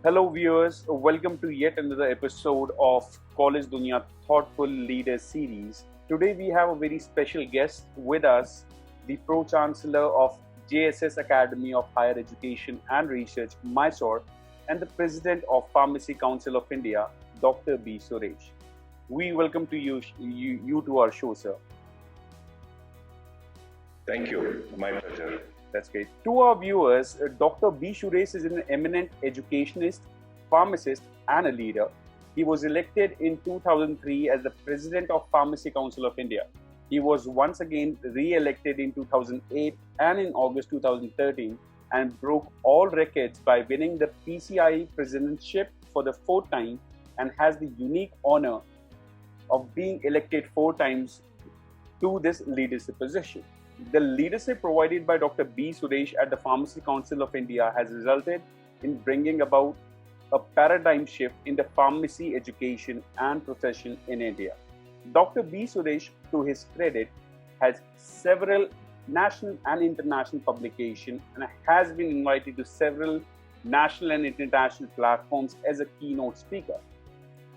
Hello, viewers. Welcome to yet another episode of Collegedunia Thoughtful Leaders series. Today, we have a very special guest with us, the Pro-Chancellor of JSS Academy of Higher Education and Research, Mysore, and the President of Pharmacy Council of India, Dr. B. Suresh. We welcome to you to our show, sir. Thank you. My pleasure. That's great. To our viewers, Dr. B. Suresh is an eminent educationist, pharmacist, and a leader. He was elected in 2003 as the President of Pharmacy Council of India. He was once again re-elected in 2008 and in August 2013 and broke all records by winning the PCI presidentship for the fourth time and has the unique honor of being elected 4 times to this leadership position. The leadership provided by Dr. B. Suresh at the Pharmacy Council of India has resulted in bringing about a paradigm shift in the pharmacy education and profession in India. Dr. B. Suresh, to his credit, has several national and international publications and has been invited to several national and international platforms as a keynote speaker.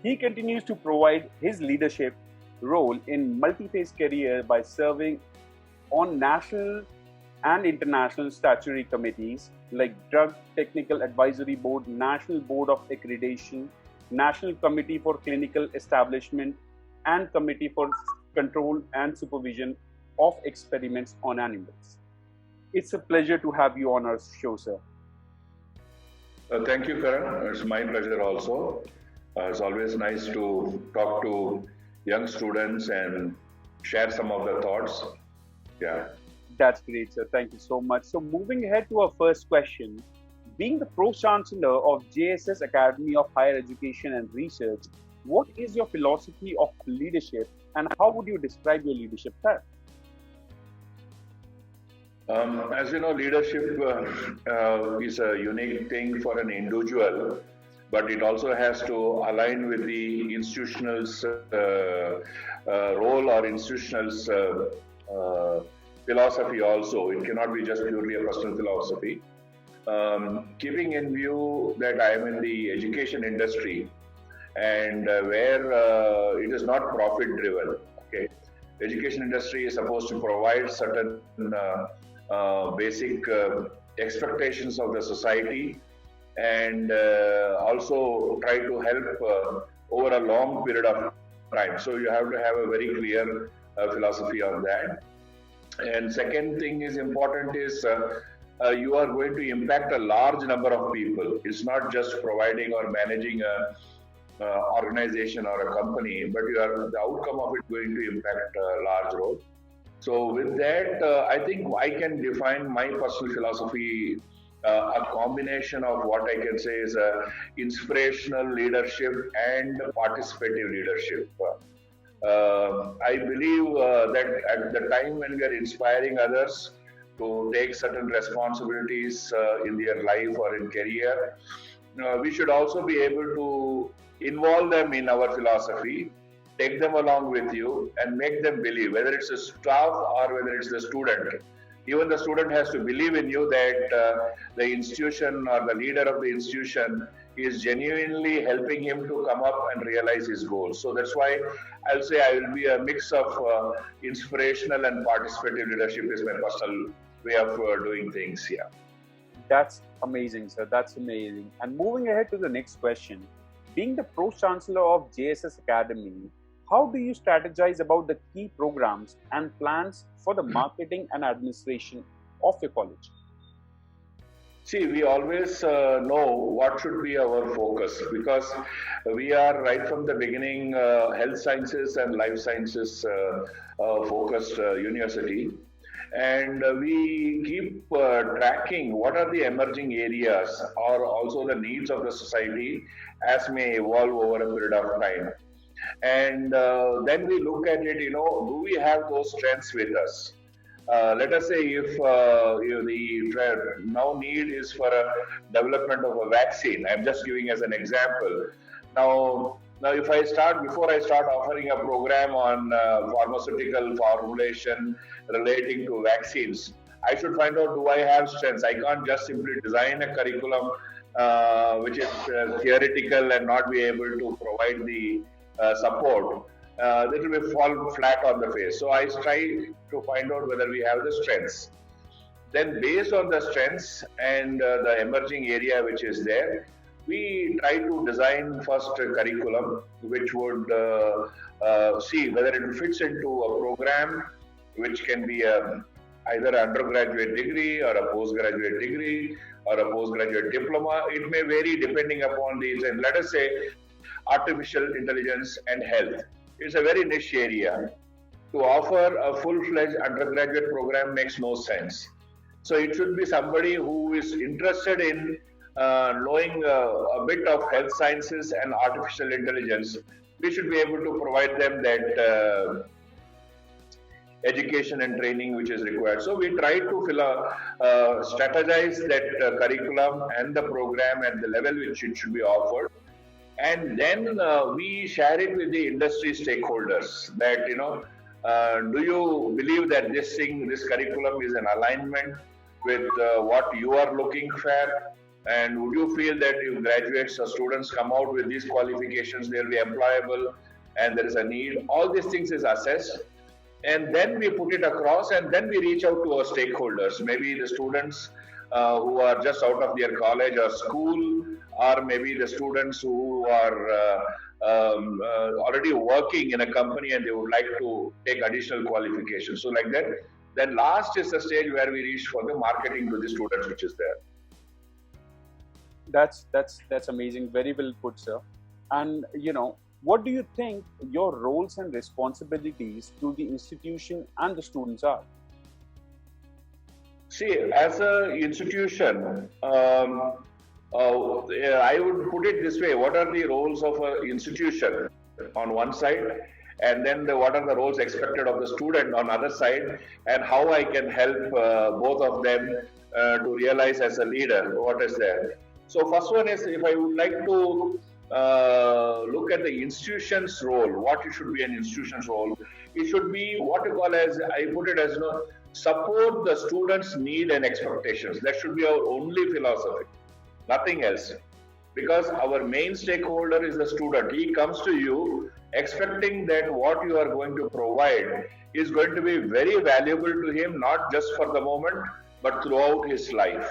He continues to provide his leadership role in multi-phase career by serving on national and international statutory committees like Drug Technical Advisory Board, National Board of Accreditation, National Committee for Clinical Establishment, and Committee for Control and Supervision of Experiments on Animals. It's a pleasure to have you on our show, sir. Thank you, Karan. It's my pleasure also. It's always nice to talk to young students and share some of the thoughts. Yeah. That's great, sir. Thank you so much. So moving ahead to our first question, being the Pro-Chancellor of JSS Academy of Higher Education and Research, what is your philosophy of leadership and how would you describe your leadership style? As you know, leadership is a unique thing for an individual, but it also has to align with the institutional's role or institutional's philosophy also. It cannot be just purely a personal philosophy. Keeping in view that I am in the education industry and where it is not profit driven. Okay, the education industry is supposed to provide certain basic expectations of the society and also try to help over a long period of time. So you have to have a very clear philosophy on that. And second thing is important is you are going to impact a large number of people. It's not just providing or managing a organization or a company, but the outcome of it going to impact a large role. So with that, I think I can define my personal philosophy a combination of what I can say is inspirational leadership and participative leadership. I believe that at the time when we are inspiring others to take certain responsibilities in their life or in career, we should also be able to involve them in our philosophy, take them along with you and make them believe, whether it's a staff or whether it's the student. Even the student has to believe in you that the institution or the leader of the institution is genuinely helping him to come up and realize his goals. So that's why I'll say I will be a mix of inspirational and participative leadership is my personal way of doing things. Yeah. That's amazing, sir. That's amazing. And moving ahead to the next question, being the Pro-Chancellor of JSS Academy, how do you strategize about the key programs and plans for the marketing and administration of your college? See, we always know what should be our focus because we are right from the beginning health sciences and life sciences focused university. And we keep tracking what are the emerging areas or also the needs of the society as may evolve over a period of time. And then we look at it, do we have those strengths with us? Let us say if the now need is for a development of a vaccine. I'm just giving as an example. Now if before I start offering a program on pharmaceutical formulation relating to vaccines, I should find out, do I have strengths? I can't just simply design a curriculum which is theoretical and not be able to provide the support, that will be fall flat on the face. So I try to find out whether we have the strengths. Then, based on the strengths and the emerging area which is there, we try to design first a curriculum which would see whether it fits into a program which can be either an undergraduate degree or a postgraduate degree or a postgraduate diploma. It may vary depending upon these. And let us say artificial intelligence and health. It's a very niche area. To offer a full-fledged undergraduate program makes no sense. So it should be somebody who is interested in knowing a bit of health sciences and artificial intelligence. We should be able to provide them that education and training which is required. So we try to strategize that curriculum and the program at the level which it should be offered. And then we share it with the industry stakeholders that, do you believe that this curriculum is an alignment with what you are looking for? And would you feel that if graduates or students come out with these qualifications, they'll be employable and there is a need? All these things is assessed. And then we put it across and then we reach out to our stakeholders, maybe the students who are just out of their college or school, or maybe the students who are already working in a company and they would like to take additional qualifications. So like that. Then last is the stage where we reach for the marketing to the students, which is there. That's amazing. Very well put, sir. And what do you think your roles and responsibilities to the institution and the students are? See, as an institution, I would put it this way: what are the roles of an institution on one side, and then what are the roles expected of the student on the other side, and how I can help both of them to realize as a leader what is there. So first one is, if I would like to look at the institution's role, what it should be an institution's role, it should be what you call as, I put it as, support the students' need and expectations. That should be our only philosophy, nothing else. Because our main stakeholder is the student. He comes to you expecting that what you are going to provide is going to be very valuable to him, not just for the moment, but throughout his life.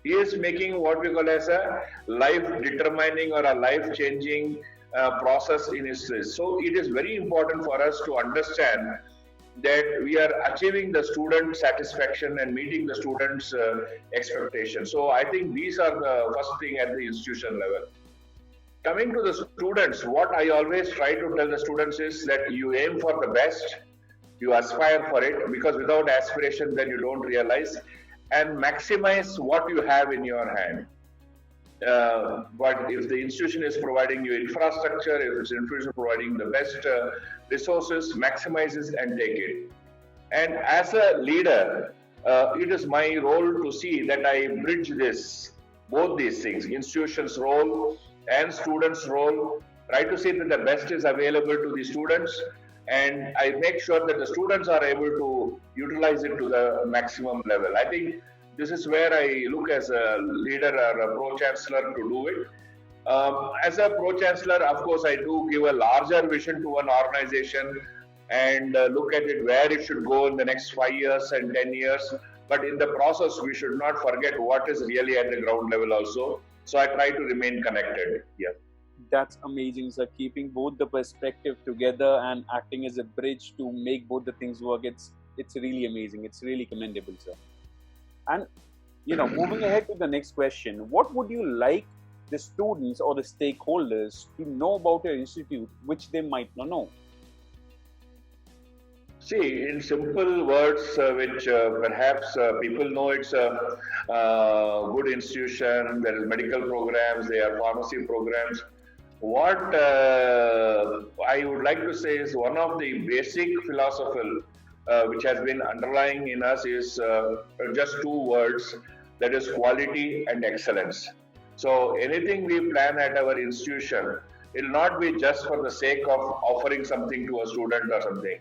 He is making what we call as a life-determining or a life-changing process in his life. So it is very important for us to understand that we are achieving the student satisfaction and meeting the students' expectations. So I think these are the first thing at the institution level. Coming to the students, what I always try to tell the students is that you aim for the best, you aspire for it, because without aspiration then you don't realize, and maximize what you have in your hand. But if the institution is providing you infrastructure, if it's institution providing the best resources, maximize it and take it. And as a leader, it is my role to see that I bridge both these things, institution's role and students' role, try to see that the best is available to the students, and I make sure that the students are able to utilize it to the maximum level. I think this is where I look as a leader or a pro-chancellor to do it. As a pro-chancellor, of course, I do give a larger vision to an organization and look at it where it should go in the next 5 years and 10 years. But in the process, we should not forget what is really at the ground level also. So I try to remain connected. Yeah. That's amazing, sir. Keeping both the perspective together and acting as a bridge to make both the things work. It's really amazing. It's really commendable, sir. And, moving ahead to the next question, what would you like the students or the stakeholders to know about your institute, which they might not know? See, in simple words, which perhaps people know, it's a good institution, there is medical programs, there are pharmacy programs. What I would like to say is one of the basic philosophical which has been underlying in us is just two words, that is quality and excellence. So anything we plan at our institution, it will not be just for the sake of offering something to a student or something.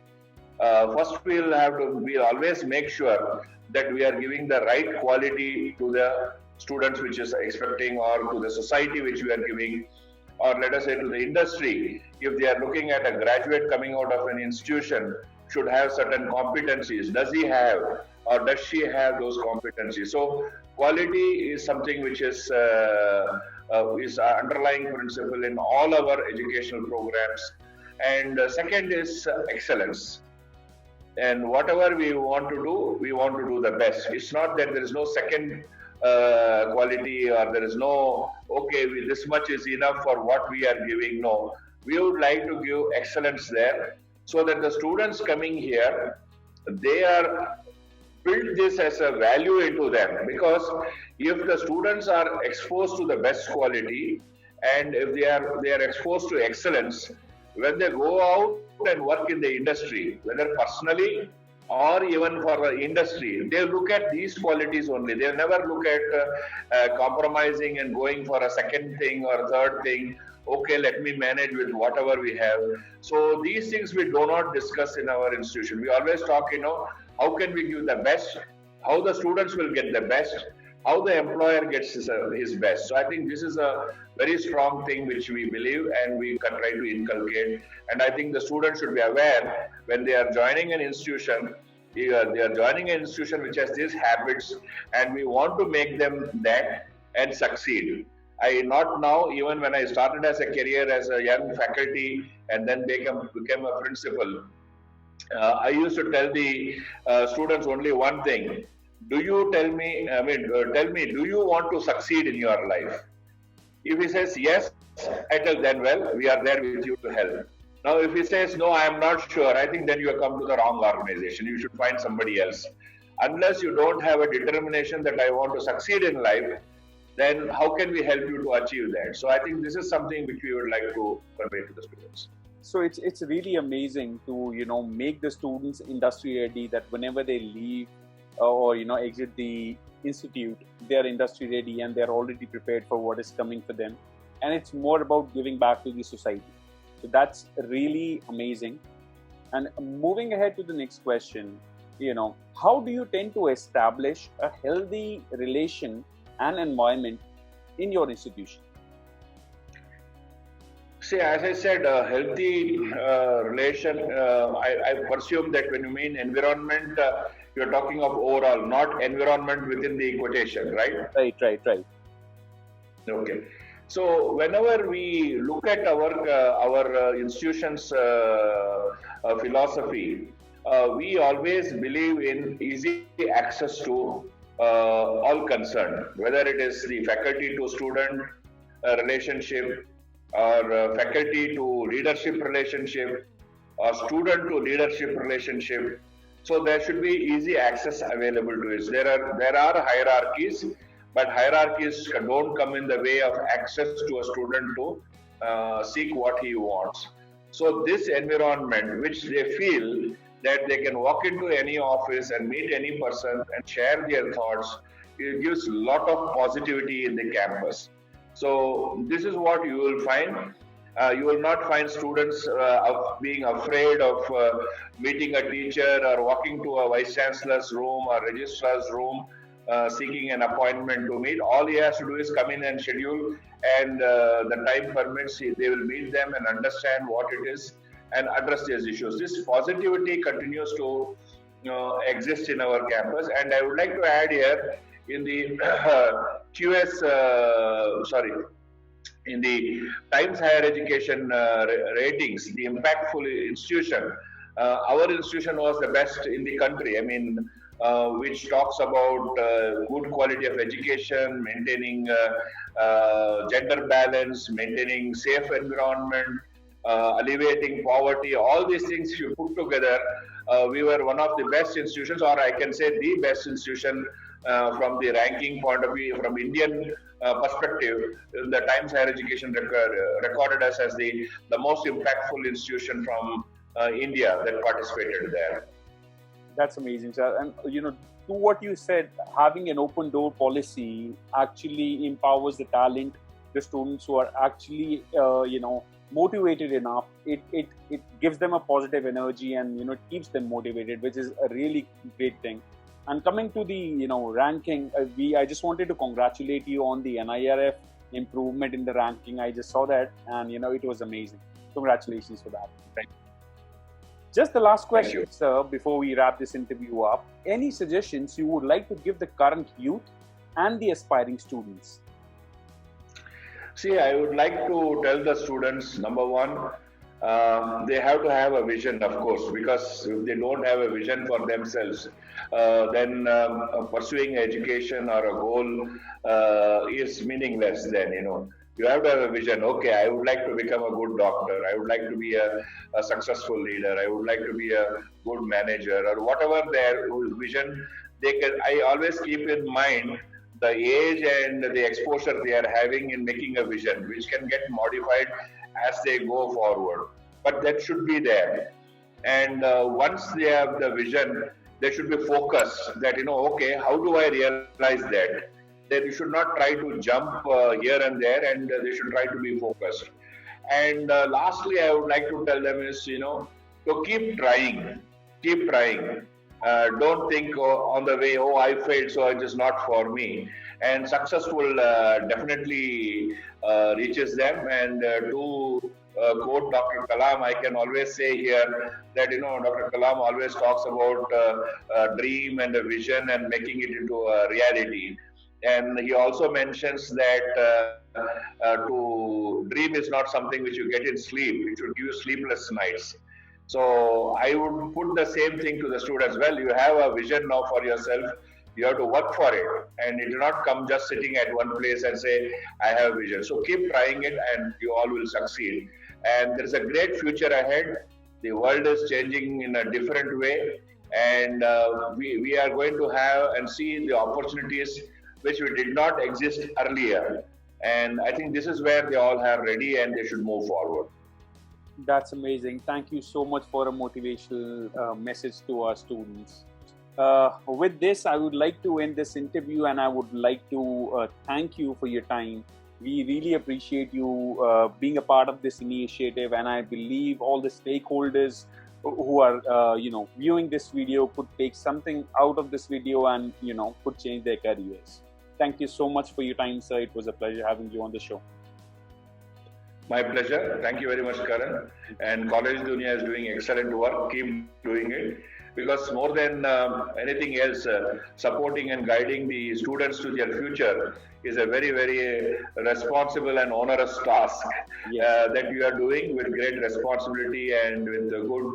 First, we'll always make sure that we are giving the right quality to the students which is expecting, or to the society which we are giving, or let us say to the industry, if they are looking at a graduate coming out of an institution, should have certain competencies. Does he have or does she have those competencies? So quality is something which is an underlying principle in all our educational programs. And second is excellence. And whatever we want to do, we want to do the best. It's not that there is no second quality, or there is no, okay, this much is enough for what we are giving. No, we would like to give excellence there, so that the students coming here, they are build this as a value into them. Because if the students are exposed to the best quality, and if they are exposed to excellence, when they go out and work in the industry, whether personally or even for the industry, they look at these qualities only. They never look at compromising and going for a second thing or third thing. Okay, let me manage with whatever we have. So these things we do not discuss in our institution. We always talk, how can we give the best, how the students will get the best, how the employer gets his best. So I think this is a very strong thing which we believe and we can try to inculcate. And I think the students should be aware when they are joining an institution, they are joining an institution which has these habits, and we want to make them that and succeed. Not now, even when I started as a career as a young faculty and then became a principal, I used to tell the students only one thing. Do you tell me, do you want to succeed in your life? If he says yes, I tell then, well, we are there with you to help. Now, if he says no, I am not sure, I think then you have come to the wrong organization. You should find somebody else. Unless you don't have a determination that I want to succeed in life, then how can we help you to achieve that? So I think this is something which we would like to convey to the students. So it's really amazing to make the students industry ready, that whenever they leave or exit the institute, they are industry ready and they are already prepared for what is coming for them. And it's more about giving back to the society. So that's really amazing. And moving ahead to the next question, how do you tend to establish a healthy relation and environment in your institution? See, as I said, a healthy relation, I presume that when you mean environment, you're talking of overall, not environment within the quotation, right? Right. Okay. So whenever we look at our institution's philosophy, we always believe in easy access to all concerned, whether it is the faculty to student relationship, or faculty to leadership relationship, or student to leadership relationship. So there should be easy access available to it. There are hierarchies, but hierarchies don't come in the way of access to a student to seek what he wants. So this environment, which they feel that they can walk into any office and meet any person and share their thoughts, it gives a lot of positivity in the campus. So this is what you will find. You will not find students being afraid of meeting a teacher or walking to a vice-chancellor's room or registrar's room seeking an appointment to meet. All he has to do is come in and schedule, and the time permits, they will meet them and understand what it is and address these issues. This positivity continues to exist in our campus. And I would like to add here, in the in the Times Higher Education ratings, the impactful institution, our institution was the best in the country. I mean, which talks about good quality of education, maintaining gender balance, maintaining safe environment, alleviating poverty. All these things, if you put together, we were one of the best institutions, or I can say the best institution from the ranking point of view, from Indian perspective. The Times Higher Education recorded us as the most impactful institution from India that participated there. That's amazing, sir. And to what you said, having an open door policy actually empowers the talent, the students who are actually motivated enough. It gives them a positive energy, and it keeps them motivated, which is a really great thing. And coming to the ranking, I just wanted to congratulate you on the NIRF improvement in the ranking. I just saw that, and it was amazing. Congratulations for that. Thank Just the last you. question, sir, before we wrap this interview up. Any suggestions you would like to give the current youth and the aspiring students? See, I would like to tell the students, number one, they have to have a vision, of course, because if they don't have a vision for themselves, then pursuing education or a goal is meaningless then, You have to have a vision. Okay, I would like to become a good doctor. I would like to be a successful leader. I would like to be a good manager, or whatever their vision they can. I always keep in mind the age and the exposure they are having in making a vision, which can get modified as they go forward. But that should be there. And once they have the vision, they should be focused that, okay, how do I realize that? That you should not try to jump here and there, and they should try to be focused. And lastly, I would like to tell them is, to keep trying. Keep trying. Don't think on the way, I failed, so it is not for me. And success will definitely reaches them. And to quote Dr. Kalam, I can always say here that, Dr. Kalam always talks about a dream and a vision and making it into a reality. And he also mentions that to dream is not something which you get in sleep. It should give you sleepless nights. So I would put the same thing to the students. Well, you have a vision now for yourself. You have to work for it. And it will not come just sitting at one place and say, I have a vision. So keep trying it and you all will succeed. And there's a great future ahead. The world is changing in a different way. And we are going to have and see the opportunities which we did not exist earlier. And I think this is where they all are ready and they should move forward. That's amazing. Thank you so much for a motivational message to our students. With this, I would like to end this interview, and I would like to thank you for your time. We really appreciate you being a part of this initiative, and I believe all the stakeholders who are viewing this video could take something out of this video and could change their careers. Thank you so much for your time, sir. It was a pleasure having you on the show. My pleasure. Thank you very much, Karan. And Collegedunia is doing excellent work. Keep doing it. Because more than anything else, supporting and guiding the students to their future is a very, very responsible and onerous task that you are doing with great responsibility and with a good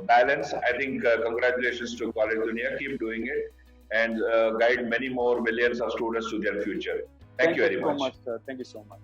balance. I think congratulations to Collegedunia. Keep doing it and guide many more millions of students to their future. Thank you very much. Thank you so much, sir. Thank you so much.